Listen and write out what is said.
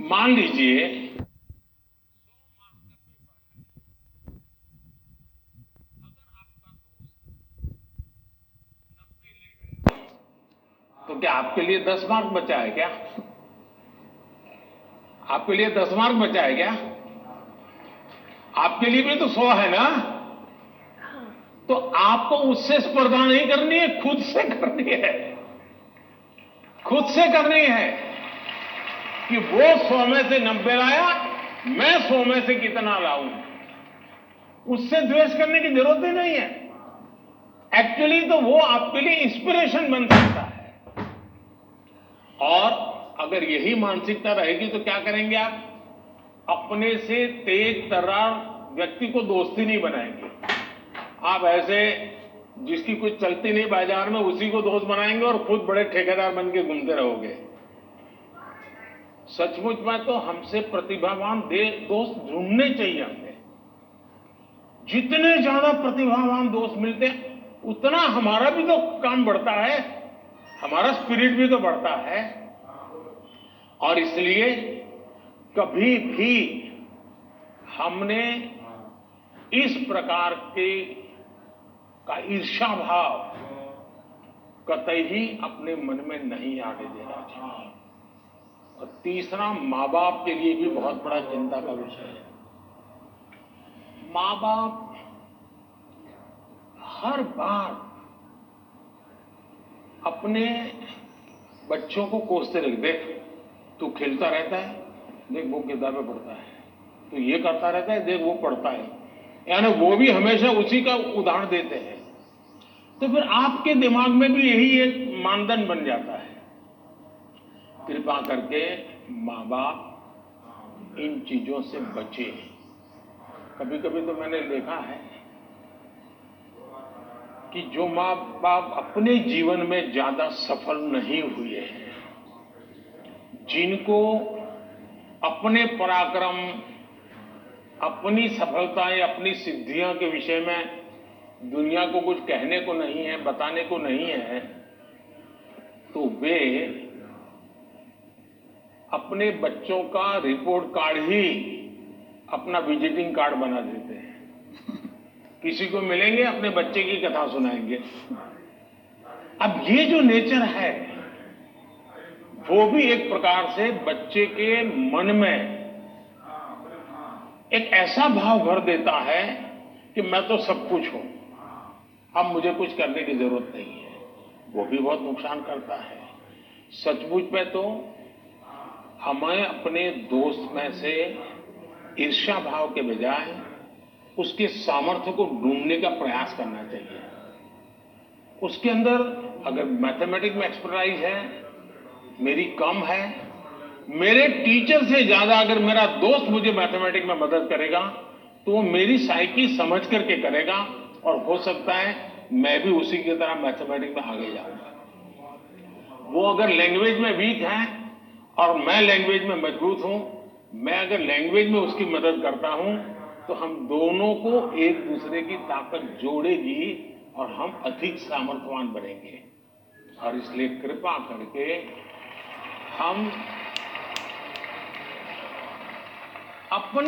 मान लीजिए तो क्या आपके लिए 10 मार्क बचा है क्या? आपके लिए 10 मार्क बचा है क्या? आपके लिए भी तो 100 है ना? तो आपको उससे स्पर्धा नहीं करनी है, खुद से करनी है। खुद से करनी है कि वो 100 में से 90 लाया, मैं 100 में से कितना लाऊं। उससे द्वेष करने की जरूरत ही नहीं है। एक्चुअली तो वो आपके लिए इंस्पिरेशन बन सकता है। और अगर यही मानसिकता रहेगी तो क्या करेंगे आप? अपने से तेज तर्रार व्यक्ति को दोस्ती नहीं बनाएंगे। आप ऐसे जिसकी कुछ चलती नहीं बाजार में उसी को दोस्त बनाएंगे और खुद बड़े ठेकेदार बन के घूमते रहोगे। सचमुच में तो हमसे प्रतिभावान दोस्त ढूंढने चाहिए हमें। जितने ज्यादा प्रतिभावान दोस्त मिलते हैं उतना हमारा भी तो काम बढ़ता है, हमारा स्पिरिट भी तो बढ़ता है। और इसलिए कभी भी हमने इस प्रकार के का ईर्ष्या भाव कतई ही अपने मन में नहीं आने देना चाहिए। और तीसरा, मां बाप के लिए भी बहुत बड़ा चिंता का विषय है। मां बाप हर बार अपने बच्चों को कोसते रहे, देख तू खेलता रहता है, देख वो किताबें पढ़ता है, तू ये करता रहता है, देख वो पढ़ता है। यानी वो भी हमेशा उसी का उदाहरण देते हैं। तो फिर आपके दिमाग में भी यही एक मानदंड बन जाता है। कृपा करके मां बाप इन चीजों से बचे। कभी कभी तो मैंने देखा है कि जो मां बाप अपने जीवन में ज्यादा सफल नहीं हुए हैं, जिनको अपने पराक्रम, अपनी सफलताएं, अपनी सिद्धियों के विषय में दुनिया को कुछ कहने को नहीं है, बताने को नहीं है, तो वे अपने बच्चों का रिपोर्ट कार्ड ही अपना विजिटिंग कार्ड बना देते हैं। किसी को मिलेंगे, अपने बच्चे की कथा सुनाएंगे। अब ये जो नेचर है वो भी एक प्रकार से बच्चे के मन में एक ऐसा भाव भर देता है कि मैं तो सब कुछ हूं, अब मुझे कुछ करने की जरूरत नहीं है। वो भी बहुत नुकसान करता है। सचमुच में तो हमें अपने दोस्त में से ईर्ष्या भाव के बजाय उसके सामर्थ्य को ढूंढने का प्रयास करना चाहिए। उसके अंदर अगर मैथमेटिक्स में एक्सपर्टाइज है, मेरी कम है, मेरे टीचर से ज्यादा अगर मेरा दोस्त मुझे मैथमेटिक्स में मदद करेगा तो वो मेरी साइकी समझ करके करेगा और हो सकता है मैं भी उसी की तरह मैथमेटिक्स में आगे जाऊंगा। वो अगर लैंग्वेज में वीक है और मैं लैंग्वेज में मजबूत हूं, मैं अगर लैंग्वेज में उसकी मदद करता हूं तो हम दोनों को एक दूसरे की ताकत जोड़ेगी और हम अधिक सामर्थ्यवान बनेंगे। और इसलिए कृपा करके हम अपने